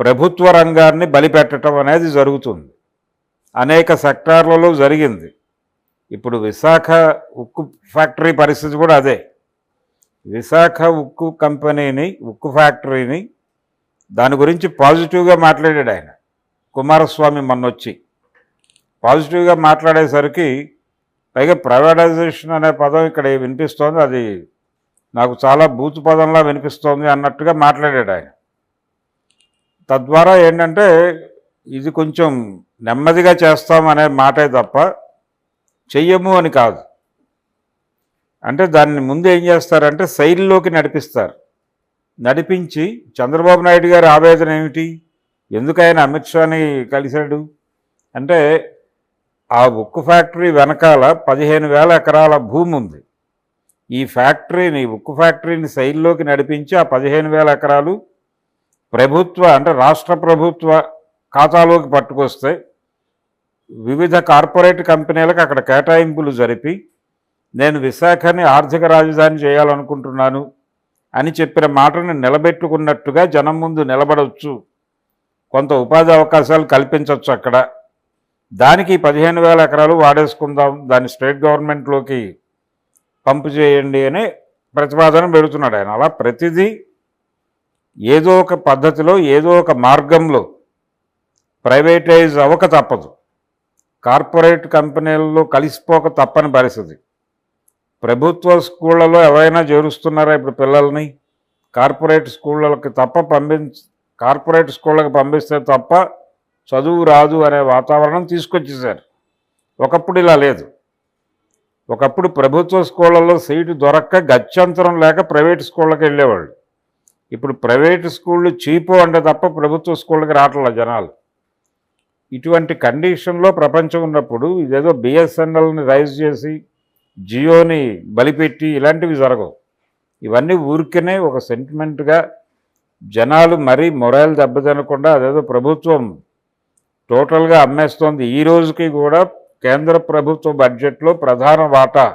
ప్రభుత్వ రంగాన్ని బలిపెట్టడం అనేది జరుగుతుంది. అనేక సెక్టార్లలో జరిగింది. ఇప్పుడు విశాఖ ఉక్కు ఫ్యాక్టరీ పరిస్థితి కూడా అదే. విశాఖ ఉక్కు కంపెనీని, ఉక్కు ఫ్యాక్టరీని, దాని గురించి పాజిటివ్గా మాట్లాడాడు ఆయన. కుమారస్వామి మొన్నొచ్చి పాజిటివ్గా మాట్లాడేసరికి పైగా ప్రైవేటైజేషన్ అనే పదం ఇక్కడ వినిపిస్తోంది, అది నాకు చాలా బూతు పదంలా వినిపిస్తోంది అన్నట్టుగా మాట్లాడాడు ఆయన. తద్వారా ఏంటంటే ఇది కొంచెం నెమ్మదిగా చేస్తామనే మాటే తప్ప చెయ్యము అని కాదు. అంటే దాన్ని ముందు ఏం చేస్తారంటే శైలిలోకి నడిపిస్తారు. నడిపించి చంద్రబాబు నాయుడు గారి ఆవేదన ఏమిటి, ఎందుకు ఆయన అమిత్ షాని కలిశాడు అంటే, ఆ ఉక్కు ఫ్యాక్టరీ వెనకాల 15,000 ఎకరాల భూమి ఉంది. ఈ ఫ్యాక్టరీని, ఉక్కు ఫ్యాక్టరీని శైలిలోకి నడిపించి ఆ 15,000 ఎకరాలు ప్రభుత్వ అంటే రాష్ట్ర ప్రభుత్వ ఖాతాలోకి పట్టుకొస్తే వివిధ కార్పొరేట్ కంపెనీలకు అక్కడ కేటాయింపులు జరిపి నేను విశాఖని ఆర్థిక రాజధాని చేయాలనుకుంటున్నాను అని చెప్పిన మాటను నిలబెట్టుకున్నట్టుగా జనం ముందు నిలబడవచ్చు, కొంత ఉపాధి అవకాశాలు కల్పించవచ్చు అక్కడ. దానికి 15,000 ఎకరాలు వాడేసుకుందాం, దాన్ని స్టేట్ గవర్నమెంట్లోకి పంపు చేయండి అని ప్రతిపాదన పెడుతున్నాడు ఆయన. అలా ప్రతిదీ ఏదో ఒక పద్ధతిలో, ఏదో ఒక మార్గంలో ప్రైవేటైజ్ అవ్వక తప్పదు, కార్పొరేట్ కంపెనీలలో కలిసిపోక తప్పని పరిస్థితి. ప్రభుత్వ స్కూళ్ళలో ఎవరైనా చేరుస్తున్నారా ఇప్పుడు పిల్లల్ని? కార్పొరేట్ స్కూళ్ళకి కార్పొరేట్ స్కూళ్ళకి పంపిస్తే తప్ప చదువు రాదు అనే వాతావరణం తీసుకొచ్చేసారు. ఒకప్పుడు ఇలా లేదు. ఒకప్పుడు ప్రభుత్వ స్కూళ్ళల్లో సీటు దొరక్క గత్యంతరం లేక ప్రైవేట్ స్కూళ్ళకి వెళ్ళేవాళ్ళు. ఇప్పుడు ప్రైవేట్ స్కూళ్ళు చీపు అంటే తప్ప ప్రభుత్వ స్కూళ్ళకి రావట్లేదు జనాలు. ఇటువంటి కండిషన్లో ప్రపంచం ఉన్నప్పుడు ఇదేదో బిఎస్ఎన్ఎల్ని రైజ్ చేసి జియోని బలిపెట్టి ఇలాంటివి జరగవు. ఇవన్నీ ఊరికనే ఒక సెంటిమెంట్గా జనాలు మరీ మొరైల్ దెబ్బతినకుండా అదేదో ప్రభుత్వం టోటల్గా అమ్మేస్తోంది. ఈ రోజుకి కూడా కేంద్ర ప్రభుత్వ బడ్జెట్లో ప్రధాన వాటా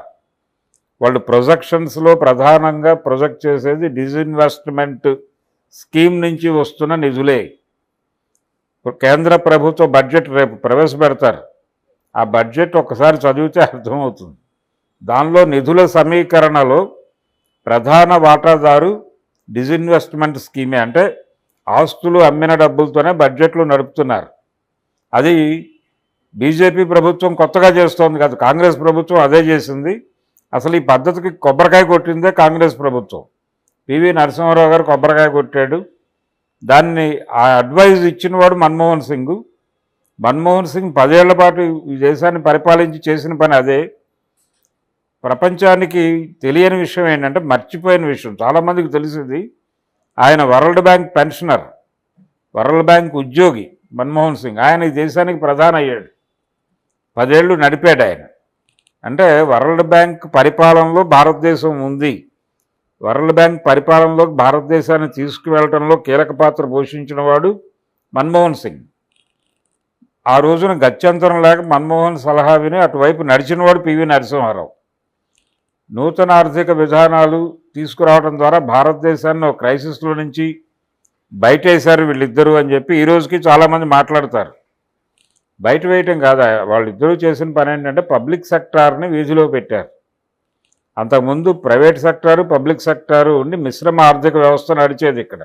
వాళ్ళు ప్రొజెక్షన్స్లో ప్రధానంగా ప్రొజెక్ట్ చేసేది డిజిన్వెస్ట్మెంట్ స్కీమ్ నుంచి వస్తున్న నిధులే. కేంద్ర ప్రభుత్వ బడ్జెట్ రేపు ప్రవేశపెడతారు. ఆ బడ్జెట్ ఒక్కసారి చదివితే అర్థమవుతుంది. దానిలో నిధుల సమీకరణలో ప్రధాన వాటాదారు డిజిన్వెస్ట్మెంట్ స్కీమే. అంటే ఆస్తులు అమ్మిన డబ్బులతోనే బడ్జెట్లు నడుపుతున్నారు. అది బీజేపీ ప్రభుత్వం కొత్తగా చేస్తోంది కాదు, కాంగ్రెస్ ప్రభుత్వం అదే చేసింది. అసలు ఈ పద్ధతికి కొబ్బరికాయ కొట్టిందే కాంగ్రెస్ ప్రభుత్వం. పివి నరసింహారావు గారు కొబ్బరికాయ కొట్టాడు. దాన్ని ఆ అడ్వైజ్ ఇచ్చినవాడు మన్మోహన్ సింగ్. మన్మోహన్ సింగ్ 10 ఏళ్ల పాటు ఈ దేశాన్ని పరిపాలించి చేసిన పని అదే. ప్రపంచానికి తెలియని విషయం ఏంటంటే, మర్చిపోయిన విషయం, చాలామందికి తెలిసింది, ఆయన world bank pensioner, world bank ఉద్యోగి మన్మోహన్ సింగ్. ఆయన ఈ దేశానికి ప్రధాని అయ్యాడు, 10 ఏళ్ళు నడిపాడు ఆయన. అంటే వరల్డ్ బ్యాంక్ పరిపాలనలో భారతదేశం ఉంది. వరల్డ్ బ్యాంక్ పరిపాలనలోకి భారతదేశాన్ని తీసుకువెళ్ళటంలో కీలక పాత్ర పోషించిన వాడు మన్మోహన్ సింగ్. ఆ రోజున గత్యంతరం లేక మన్మోహన్ సలహా విని అటువైపు నడిచినవాడు పివి నరసింహారావు. నూతన ఆర్థిక విధానాలు తీసుకురావడం ద్వారా భారతదేశాన్ని ఒక క్రైసిస్లో నుంచి బయటేశారు వీళ్ళిద్దరూ అని చెప్పి ఈ రోజుకి చాలామంది మాట్లాడతారు. బయట వేయటం కాదా, వాళ్ళిద్దరూ చేసిన పని ఏంటంటే పబ్లిక్ సెక్టార్ని వీధిలో పెట్టారు. అంతకుముందు ప్రైవేట్ సెక్టారు, పబ్లిక్ సెక్టారు ఉండి మిశ్రమ ఆర్థిక వ్యవస్థ నడిచేది ఇక్కడ.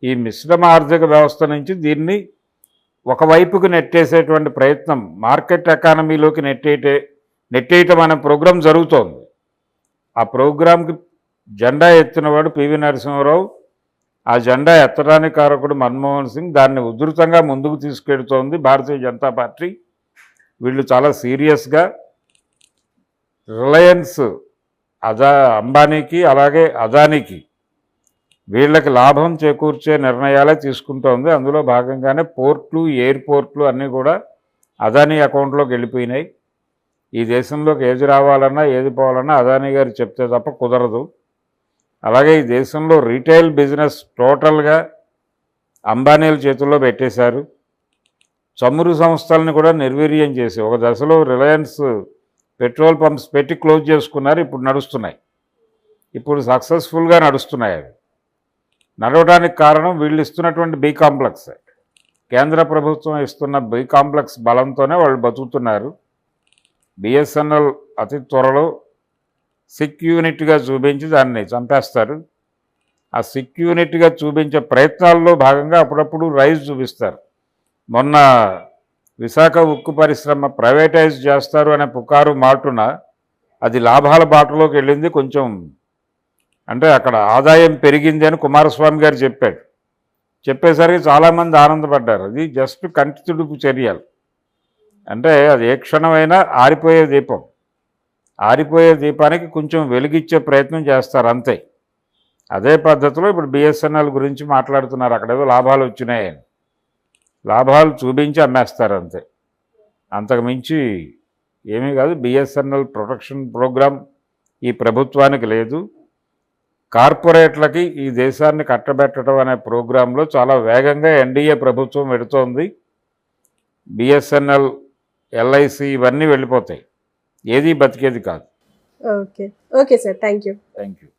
ఈ మిశ్రమ ఆర్థిక వ్యవస్థ నుంచి దీన్ని ఒకవైపుకు నెట్టేసేటువంటి ప్రయత్నం, మార్కెట్ ఎకానమీలోకి నెట్టేయటం అనే ప్రోగ్రాం జరుగుతోంది. ఆ ప్రోగ్రాంకి జెండా ఎత్తినవాడు పివి నరసింహారావు. ఆ జెండా ఎత్తడానికి కారకుడు మన్మోహన్ సింగ్. దాన్ని ఉధృతంగా ముందుకు తీసుకెడుతోంది భారతీయ జనతా పార్టీ. వీళ్ళు చాలా సీరియస్గా రిలయన్స్ అంబానీకి అలాగే అదానీకి వీళ్ళకి లాభం చేకూర్చే నిర్ణయాలే తీసుకుంటోంది. అందులో భాగంగానే పోర్ట్లు, ఎయిర్పోర్ట్లు అన్నీ కూడా అదానీ అకౌంట్లోకి వెళ్ళిపోయినాయి. ఈ దేశంలోకి ఏది రావాలన్నా ఏది పోవాలన్నా అదానీ గారు చెప్తే తప్ప కుదరదు. అలాగే ఈ దేశంలో రీటైల్ బిజినెస్ టోటల్గా అంబానీల చేతుల్లో పెట్టేశారు. చమురు సంస్థలని కూడా నిర్వీర్యం చేసి ఒక దశలో రిలయన్స్ పెట్రోల్ పంప్స్ పెట్టి క్లోజ్ చేసుకున్నారు. ఇప్పుడు నడుస్తున్నాయి, ఇప్పుడు సక్సెస్ఫుల్గా నడుస్తున్నాయి అవి. నడవడానికి కారణం వీళ్ళు ఇస్తున్నటువంటి బి కాంప్లెక్స్. కేంద్ర ప్రభుత్వం ఇస్తున్న బి కాంప్లెక్స్ బలంతోనే వాళ్ళు బతుకుతున్నారు. బిఎస్ఎన్ఎల్ అతి త్వరలో సిక్ యూనిట్గా చూపించి దాన్ని చంపేస్తారు. ఆ సిక్ యూనిట్గా చూపించే ప్రయత్నాల్లో భాగంగా అప్పుడప్పుడు రైజ్ చూపిస్తారు. మొన్న విశాఖ ఉక్కు పరిశ్రమ ప్రైవేటైజ్ చేస్తారు అనే పుకారు మాటున అది లాభాల బాటలోకి వెళ్ళింది. కొంచెం అంటే అక్కడ ఆదాయం పెరిగింది అని కుమారస్వామి గారు చెప్పాడు. చెప్పేసరికి చాలామంది ఆనందపడ్డారు. అది జస్ట్ కంటి తుడుపు చర్యలు. అంటే అది ఏ క్షణమైనా ఆరిపోయే దీపం. ఆరిపోయే దీపానికి కొంచెం వెలిగిచ్చే ప్రయత్నం చేస్తారు అంతే. అదే పద్ధతిలో ఇప్పుడు బిఎస్ఎన్ఎల్ గురించి మాట్లాడుతున్నారు. అక్కడేదో లాభాలు వచ్చినాయని లాభాలు చూపించి అమ్మేస్తారు అంతే. అంతకు మించి ఏమీ కాదు. బిఎస్ఎన్ఎల్ ప్రొటెక్షన్ ప్రోగ్రాం ఈ ప్రభుత్వానికి లేదు. కార్పొరేట్లకి ఈ దేశాన్ని కట్టబెట్టడం అనే ప్రోగ్రాంలో చాలా వేగంగా ఎన్డీఏ ప్రభుత్వం వెడుతోంది. బిఎస్ఎన్ఎల్, ఎల్ఐసి ఇవన్నీ వెళ్ళిపోతాయి. ఏది బతికేది కాదు. Okay. Okay sir. Thank you. Thank you.